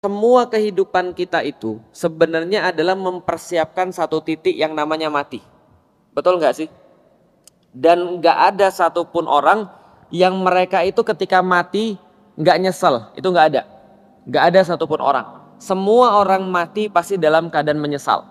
semua kehidupan kita itu sebenarnya adalah mempersiapkan satu titik yang namanya mati. Betul nggak sih? Dan nggak ada satupun orang yang mereka itu ketika mati nggak nyesel, itu nggak ada. Nggak ada satupun orang. Semua orang mati pasti dalam keadaan menyesal.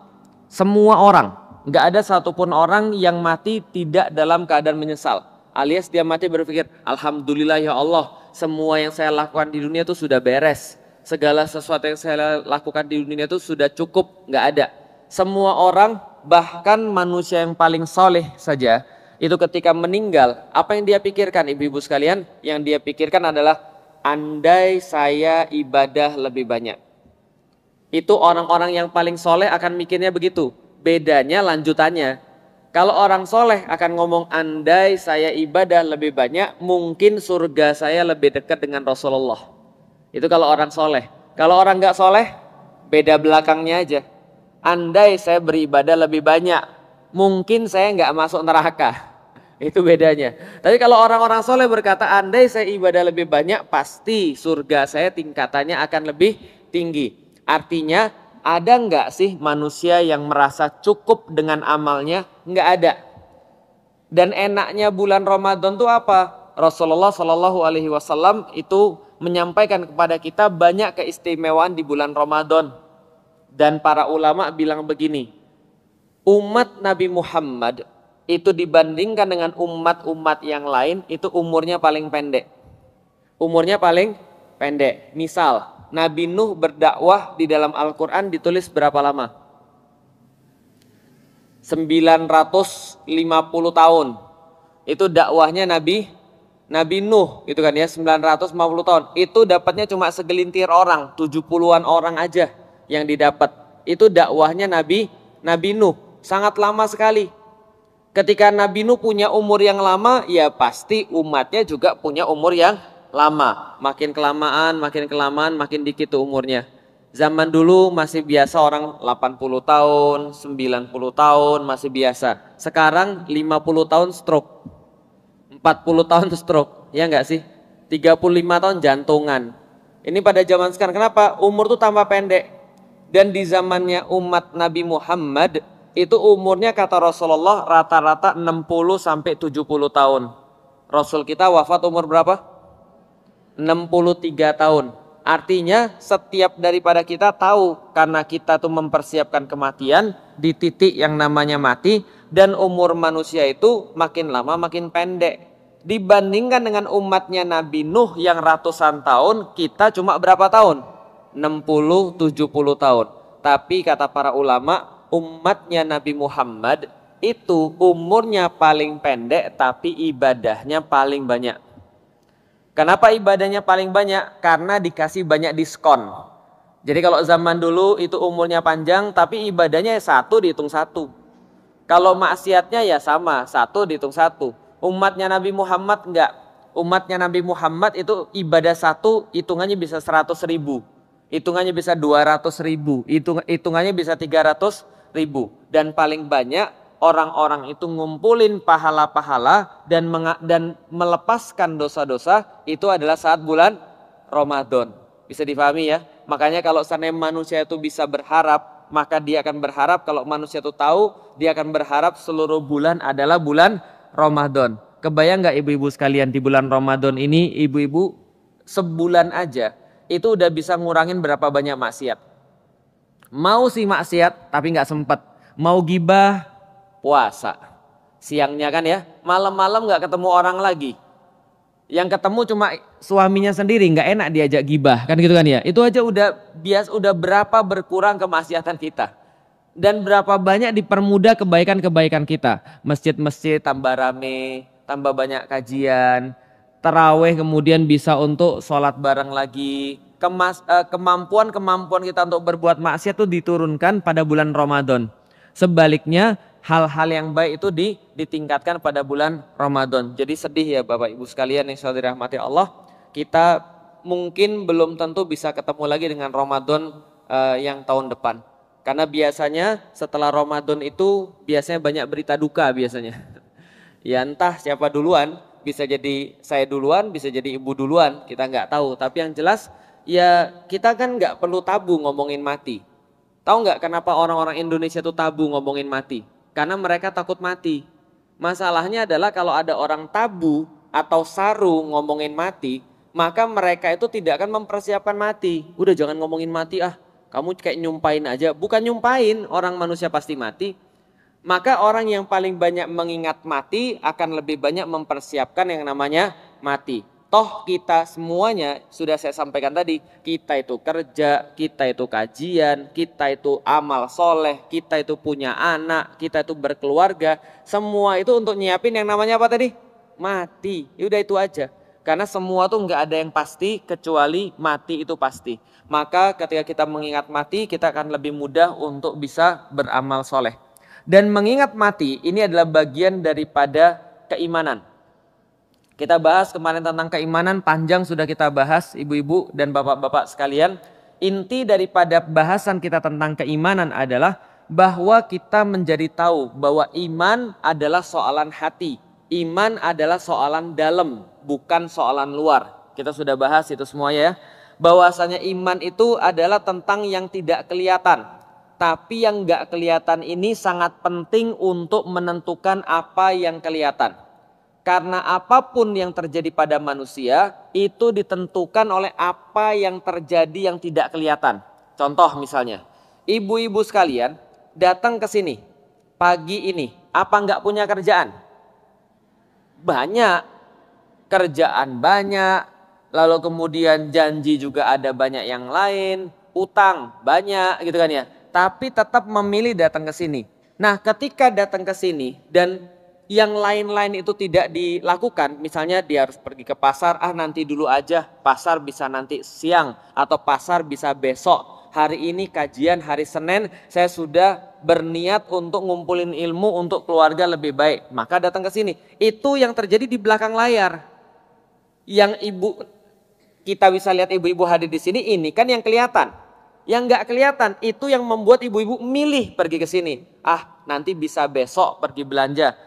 Semua orang, nggak ada satupun orang yang mati tidak dalam keadaan menyesal. Alias dia mati berpikir, Alhamdulillah ya Allah, semua yang saya lakukan di dunia itu sudah beres. Segala sesuatu yang saya lakukan di dunia itu sudah cukup, nggak ada. Semua orang, bahkan manusia yang paling soleh saja, itu ketika meninggal, apa yang dia pikirkan ibu-ibu sekalian? Yang dia pikirkan adalah, andai saya ibadah lebih banyak. Itu orang-orang yang paling soleh akan mikirnya begitu. Bedanya lanjutannya. Kalau orang soleh akan ngomong, andai saya ibadah lebih banyak, mungkin surga saya lebih dekat dengan Rasulullah. Itu kalau orang soleh. Kalau orang nggak soleh, beda belakangnya aja. Andai saya beribadah lebih banyak, mungkin saya nggak masuk neraka. Itu bedanya. Tapi kalau orang-orang soleh berkata, andai saya ibadah lebih banyak, pasti surga saya tingkatannya akan lebih tinggi. Artinya, ada nggak sih manusia yang merasa cukup dengan amalnya? Nggak ada. Dan enaknya bulan Ramadan itu apa? Rasulullah Shallallahu Alaihi Wasallam itu menyampaikan kepada kita banyak keistimewaan di bulan Ramadan. Dan para ulama bilang begini, umat Nabi Muhammad itu dibandingkan dengan umat-umat yang lain itu umurnya paling pendek. Umurnya paling pendek. Misal, Nabi Nuh berdakwah di dalam Al-Quran ditulis berapa lama? 950 tahun. Itu dakwahnya Nabi Nuh, gitu kan ya, 950 tahun. Itu dapatnya cuma segelintir orang, 70-an orang aja yang didapat. Itu dakwahnya Nabi Nuh, sangat lama sekali. Ketika Nabi Nuh punya umur yang lama, ya pasti umatnya juga punya umur yang lama. Makin kelamaan, makin dikit tuh umurnya. Zaman dulu masih biasa orang 80 tahun, 90 tahun masih biasa. Sekarang 50 tahun stroke, 40 tahun stroke, ya enggak sih? 35 tahun jantungan. Ini pada zaman sekarang, kenapa? Umur tuh tambah pendek. Dan di zamannya umat Nabi Muhammad, itu umurnya kata Rasulullah rata-rata 60 sampai 70 tahun. Rasul kita wafat umur berapa? 63 tahun. Artinya setiap daripada kita tahu, karena kita tuh mempersiapkan kematian di titik yang namanya mati, dan umur manusia itu makin lama makin pendek. Dibandingkan dengan umatnya Nabi Nuh yang ratusan tahun, kita cuma berapa tahun? 60-70 tahun. Tapi kata para ulama, umatnya Nabi Muhammad itu umurnya paling pendek tapi ibadahnya paling banyak. Kenapa ibadahnya paling banyak? Karena dikasih banyak diskon. Jadi kalau zaman dulu itu umurnya panjang tapi ibadahnya satu dihitung satu. Kalau maksiatnya ya sama, satu dihitung satu. Umatnya Nabi Muhammad enggak. Umatnya Nabi Muhammad itu ibadah satu hitungannya bisa 100.000. Hitungannya bisa 200.000. Hitungannya bisa 300.000. Dan paling banyak orang-orang itu ngumpulin pahala-pahala dan melepaskan dosa-dosa itu adalah saat bulan Ramadan. Bisa difahami ya? Makanya kalau seandainya manusia itu bisa berharap, maka dia akan berharap, kalau manusia itu tahu, dia akan berharap seluruh bulan adalah bulan Ramadan. Kebayang nggak ibu-ibu sekalian, di bulan Ramadan ini ibu-ibu sebulan aja itu udah bisa ngurangin berapa banyak maksiat. Mau sih maksiat tapi nggak sempet. Mau gibah, puasa. Siangnya kan ya, malam-malam nggak ketemu orang lagi. Yang ketemu cuma suaminya sendiri, nggak enak diajak gibah, kan gitu kan ya. Itu aja udah berapa berkurang kemaksiatan kita. Dan berapa banyak dipermudah kebaikan-kebaikan kita. Masjid-masjid tambah rame, tambah banyak kajian. Taraweh kemudian bisa untuk sholat bareng lagi. Kemampuan kita untuk berbuat maksiat itu diturunkan pada bulan Ramadan. Sebaliknya hal-hal yang baik itu ditingkatkan pada bulan Ramadan. Jadi sedih ya Bapak Ibu sekalian yang selalu dirahmati Allah. Kita mungkin belum tentu bisa ketemu lagi dengan Ramadan yang tahun depan. Karena biasanya setelah Ramadan itu biasanya banyak berita duka biasanya. Ya entah siapa duluan, bisa jadi saya duluan, bisa jadi ibu duluan, kita nggak tahu. Tapi yang jelas Ya kita kan nggak perlu tabu ngomongin mati. Tahu nggak kenapa orang-orang Indonesia tuh tabu ngomongin mati? Karena mereka takut mati. Masalahnya adalah kalau ada orang tabu atau saru ngomongin mati, maka mereka itu tidak akan mempersiapkan mati. Udah jangan ngomongin mati ah, kamu kayak nyumpain aja. Bukan nyumpain, orang manusia pasti mati. Maka orang yang paling banyak mengingat mati akan lebih banyak mempersiapkan yang namanya mati. Toh kita semuanya sudah saya sampaikan tadi, kita itu kerja, kita itu kajian, kita itu amal soleh, kita itu punya anak, kita itu berkeluarga. Semua itu untuk nyiapin yang namanya apa tadi? Mati. Udah itu aja. Karena semua tuh nggak ada yang pasti kecuali mati itu pasti. Maka ketika kita mengingat mati, kita akan lebih mudah untuk bisa beramal soleh. Dan mengingat mati ini adalah bagian daripada keimanan. Kita bahas kemarin tentang keimanan, panjang sudah kita bahas ibu-ibu dan bapak-bapak sekalian. Inti daripada bahasan kita tentang keimanan adalah bahwa kita menjadi tahu bahwa iman adalah soalan hati. Iman adalah soalan dalam, bukan soalan luar. Kita sudah bahas itu semuanya ya. Bahwasanya iman itu adalah tentang yang tidak kelihatan. Tapi yang nggak kelihatan ini sangat penting untuk menentukan apa yang kelihatan. Karena apapun yang terjadi pada manusia itu ditentukan oleh apa yang terjadi yang tidak kelihatan. Contoh misalnya, ibu-ibu sekalian datang ke sini pagi ini, apa nggak punya kerjaan? Banyak, kerjaan banyak, lalu kemudian janji juga ada banyak yang lain, utang banyak gitu kan ya. Tapi tetap memilih datang ke sini. Nah, ketika datang ke sini dan yang lain-lain itu tidak dilakukan, misalnya dia harus pergi ke pasar, nanti dulu aja, pasar bisa nanti siang atau pasar bisa besok. Hari ini kajian, hari Senin saya sudah berniat untuk ngumpulin ilmu untuk keluarga lebih baik, maka datang ke sini. Itu yang terjadi di belakang layar. Yang kita bisa lihat ibu-ibu hadir di sini, ini kan yang kelihatan. Yang nggak kelihatan itu yang membuat ibu-ibu milih pergi ke sini. Nanti bisa besok pergi belanja.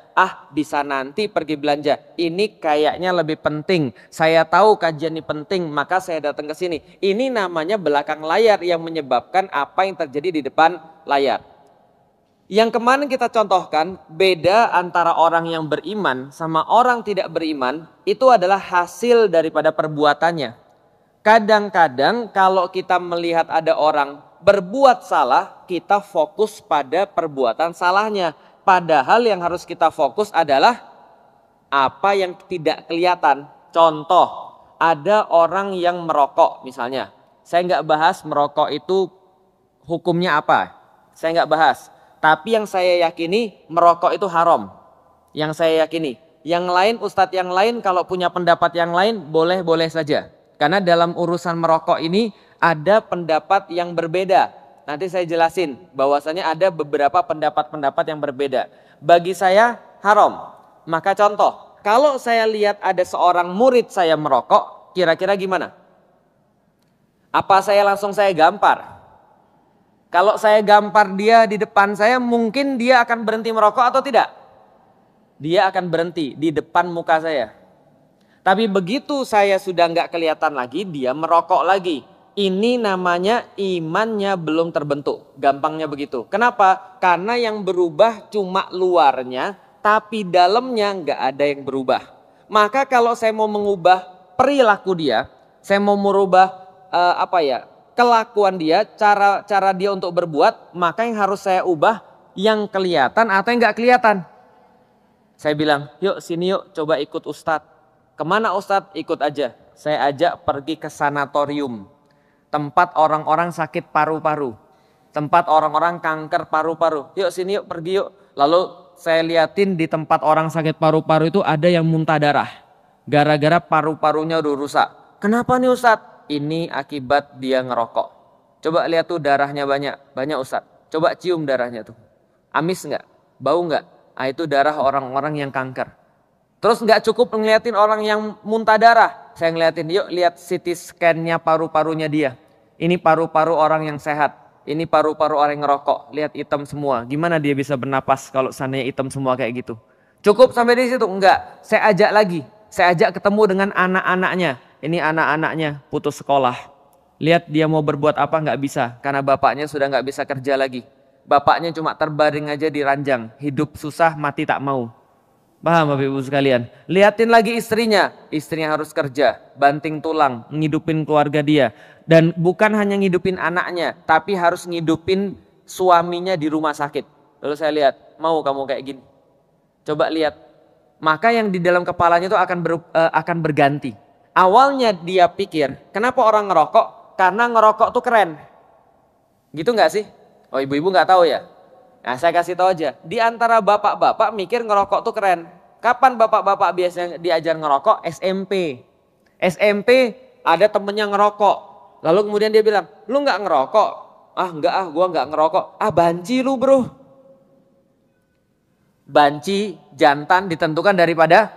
Bisa nanti pergi belanja. Ini kayaknya lebih penting. Saya tahu kajian ini penting, maka saya datang ke sini. Ini namanya belakang layar yang menyebabkan apa yang terjadi di depan layar. Yang kemarin kita contohkan, beda antara orang yang beriman sama orang tidak beriman, itu adalah hasil daripada perbuatannya. Kadang-kadang kalau kita melihat ada orang berbuat salah, kita fokus pada perbuatan salahnya. Padahal yang harus kita fokus adalah apa yang tidak kelihatan. Contoh, ada orang yang merokok misalnya. Saya nggak bahas merokok itu hukumnya apa. Saya nggak bahas. Tapi yang saya yakini merokok itu haram. Yang saya yakini. Yang lain, ustadz yang lain kalau punya pendapat yang lain boleh-boleh saja. Karena dalam urusan merokok ini ada pendapat yang berbeda. Nanti saya jelasin bahwasanya ada beberapa pendapat-pendapat yang berbeda. Bagi saya haram. Maka contoh, kalau saya lihat ada seorang murid saya merokok, kira-kira gimana? Apa saya langsung gampar? Kalau saya gampar dia di depan saya, mungkin dia akan berhenti merokok atau tidak? Dia akan berhenti di depan muka saya. Tapi begitu saya sudah nggak kelihatan lagi, dia merokok lagi. Ini namanya imannya belum terbentuk. Gampangnya begitu. Kenapa? Karena yang berubah cuma luarnya, tapi dalamnya nggak ada yang berubah. Maka kalau saya mau mengubah perilaku dia, saya mau merubah kelakuan dia, cara dia untuk berbuat, maka yang harus saya ubah yang kelihatan atau yang nggak kelihatan. Saya bilang, yuk sini yuk, coba ikut Ustadz. Kemana Ustadz? Ikut aja. Saya ajak pergi ke sanatorium. Tempat orang-orang sakit paru-paru. Tempat orang-orang kanker paru-paru. Yuk sini yuk, pergi yuk. Lalu saya liatin di tempat orang sakit paru-paru itu ada yang muntah darah. Gara-gara paru-parunya udah rusak. Kenapa nih Ustadz? Ini akibat dia ngerokok. Coba lihat tuh darahnya banyak. Banyak Ustadz. Coba cium darahnya tuh. Amis nggak? Bau nggak? Itu darah orang-orang yang kanker. Terus nggak cukup ngeliatin orang yang muntah darah. Saya ngeliatin, yuk lihat CT scan-nya paru-parunya dia. Ini paru-paru orang yang sehat. Ini paru-paru orang yang ngerokok. Lihat hitam semua. Gimana dia bisa bernapas kalau seandainya hitam semua kayak gitu? Cukup sampai di situ? Enggak. Saya ajak lagi. Saya ajak ketemu dengan anak-anaknya. Ini anak-anaknya putus sekolah. Lihat dia mau berbuat apa nggak bisa, karena bapaknya sudah nggak bisa kerja lagi. Bapaknya cuma terbaring aja di ranjang, hidup susah mati tak mau. Paham Bapak Ibu sekalian? Liatin lagi istrinya harus kerja, banting tulang, ngidupin keluarga dia. Dan bukan hanya ngidupin anaknya, tapi harus ngidupin suaminya di rumah sakit. Lalu saya lihat, mau kamu kayak gini? Coba lihat. Maka yang di dalam kepalanya itu akan berganti. Awalnya dia pikir, kenapa orang ngerokok? Karena ngerokok tuh keren. Gitu nggak sih? Oh ibu-ibu nggak tahu ya? Nah saya kasih tahu aja. Di antara bapak-bapak mikir ngerokok tuh keren. Kapan bapak-bapak biasanya diajar ngerokok? SMP. SMP ada temennya ngerokok. Lalu kemudian dia bilang, lu nggak ngerokok? Ah nggak ah, gua nggak ngerokok. Ah banci lu bro. Banci jantan ditentukan daripada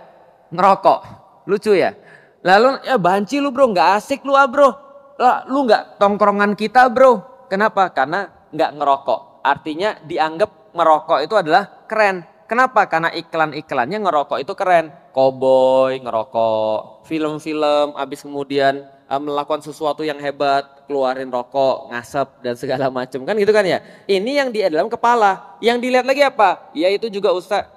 ngerokok. Lucu ya? Lalu ya banci lu bro, nggak asik lu ah bro. Lah, lu nggak tongkrongan kita bro. Kenapa? Karena nggak ngerokok. Artinya dianggap ngerokok itu adalah keren. Kenapa? Karena iklan-iklannya ngerokok itu keren. Cowboy ngerokok, film-film, habis kemudian melakukan sesuatu yang hebat, keluarin rokok, ngasep dan segala macam kan gitu kan ya. Ini yang di dalam kepala. Yang dilihat lagi apa? Ya itu juga ustadz.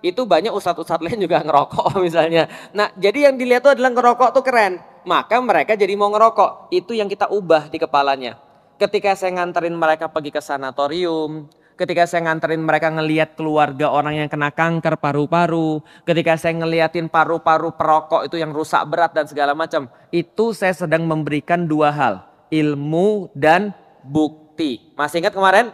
Itu banyak ustadz-ustadz lain juga ngerokok misalnya. Nah jadi yang dilihat itu adalah ngerokok tuh keren. Maka mereka jadi mau ngerokok. Itu yang kita ubah di kepalanya. Ketika saya nganterin mereka pergi ke sanatorium, ketika saya nganterin mereka ngelihat keluarga orang yang kena kanker paru-paru, ketika saya ngeliatin paru-paru perokok itu yang rusak berat dan segala macam, itu saya sedang memberikan dua hal, ilmu dan bukti. Masih ingat kemarin?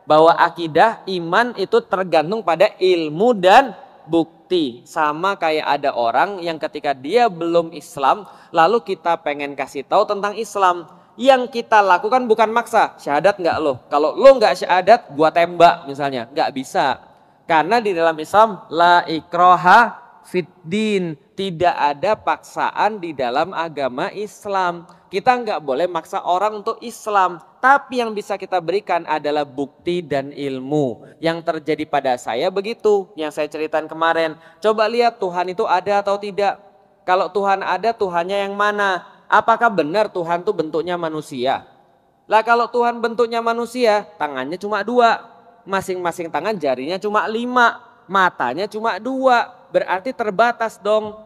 Bahwa akidah, iman itu tergantung pada ilmu dan bukti. Sama kayak ada orang yang ketika dia belum Islam, lalu kita pengen kasih tahu tentang Islam. Yang kita lakukan bukan maksa, syahadat nggak lo? Kalau lo nggak syahadat, gua tembak misalnya, nggak bisa. Karena di dalam Islam, la ikroha fiddin, tidak ada paksaan di dalam agama Islam. Kita nggak boleh maksa orang untuk Islam. Tapi yang bisa kita berikan adalah bukti dan ilmu. Yang terjadi pada saya begitu, yang saya ceritakan kemarin. Coba lihat Tuhan itu ada atau tidak. Kalau Tuhan ada, Tuhannya yang mana? Apakah benar Tuhan itu bentuknya manusia? Lah kalau Tuhan bentuknya manusia, tangannya cuma 2. Masing-masing tangan jarinya cuma 5. Matanya cuma 2. Berarti terbatas dong.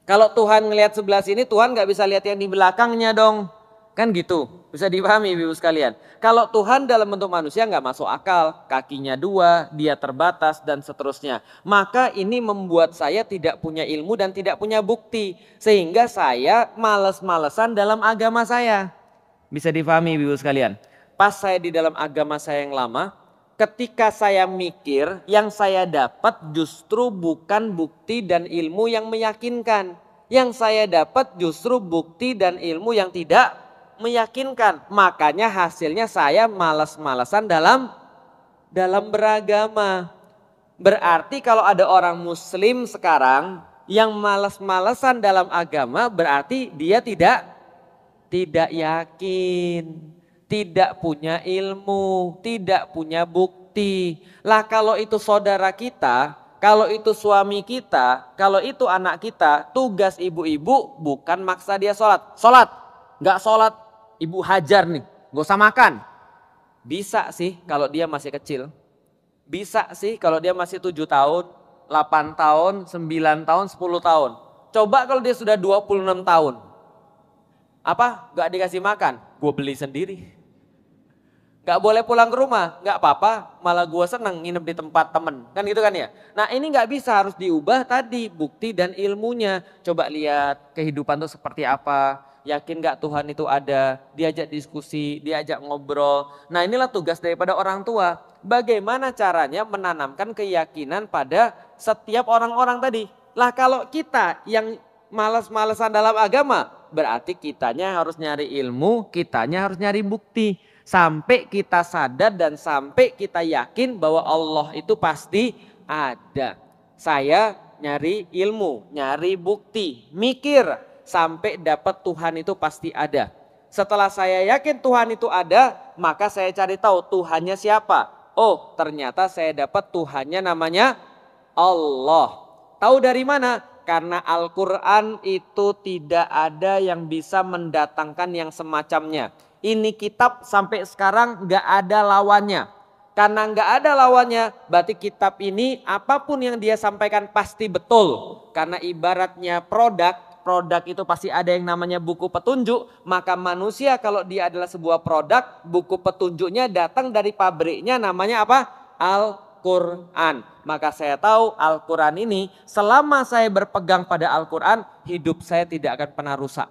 Kalau Tuhan ngelihat sebelah sini, Tuhan nggak bisa lihat yang di belakangnya dong. Kan gitu, bisa dipahami ibu sekalian. Kalau Tuhan dalam bentuk manusia nggak masuk akal, kakinya 2, dia terbatas dan seterusnya. Maka ini membuat saya tidak punya ilmu dan tidak punya bukti. Sehingga saya males-malesan dalam agama saya. Bisa dipahami ibu sekalian. Pas saya di dalam agama saya yang lama, ketika saya mikir yang saya dapat justru bukan bukti dan ilmu yang meyakinkan. Yang saya dapat justru bukti dan ilmu yang tidak meyakinkan. Makanya hasilnya saya malas-malasan dalam beragama. Berarti kalau ada orang muslim sekarang yang malas-malasan dalam agama, berarti dia tidak yakin, tidak punya ilmu, tidak punya bukti. Lah kalau itu saudara kita, kalau itu suami kita, kalau itu anak kita, tugas ibu-ibu bukan maksa dia sholat. Sholat, nggak sholat, ibu hajar nih, gak usah makan. Bisa sih kalau dia masih kecil. Bisa sih kalau dia masih 7 tahun, 8 tahun, 9 tahun, 10 tahun. Coba kalau dia sudah 26 tahun. Apa? Gak dikasih makan? Gue beli sendiri. Gak boleh pulang ke rumah? Gak apa-apa, malah gue seneng nginep di tempat temen. Kan gitu kan ya? Nah ini gak bisa, harus diubah tadi bukti dan ilmunya. Coba lihat kehidupan itu seperti apa. Yakin gak Tuhan itu ada, diajak diskusi, diajak ngobrol. Nah inilah tugas daripada orang tua. Bagaimana caranya menanamkan keyakinan pada setiap orang-orang tadi. Lah kalau kita yang malas-malesan dalam agama, berarti kitanya harus nyari ilmu, kitanya harus nyari bukti. Sampai kita sadar dan sampai kita yakin bahwa Allah itu pasti ada. Saya nyari ilmu, nyari bukti, mikir. Sampai dapat Tuhan itu pasti ada. Setelah saya yakin Tuhan itu ada, maka saya cari tahu Tuhannya siapa. Oh ternyata saya dapat Tuhannya namanya Allah. Tahu dari mana? Karena Al-Quran itu tidak ada yang bisa mendatangkan yang semacamnya. Ini kitab sampai sekarang nggak ada lawannya. Karena nggak ada lawannya, berarti kitab ini apapun yang dia sampaikan pasti betul. Karena ibaratnya produk itu pasti ada yang namanya buku petunjuk. Maka manusia kalau dia adalah sebuah produk, buku petunjuknya datang dari pabriknya, namanya apa? Al-Quran. Maka saya tahu Al-Quran ini selama saya berpegang pada Al-Quran, hidup saya tidak akan pernah rusak.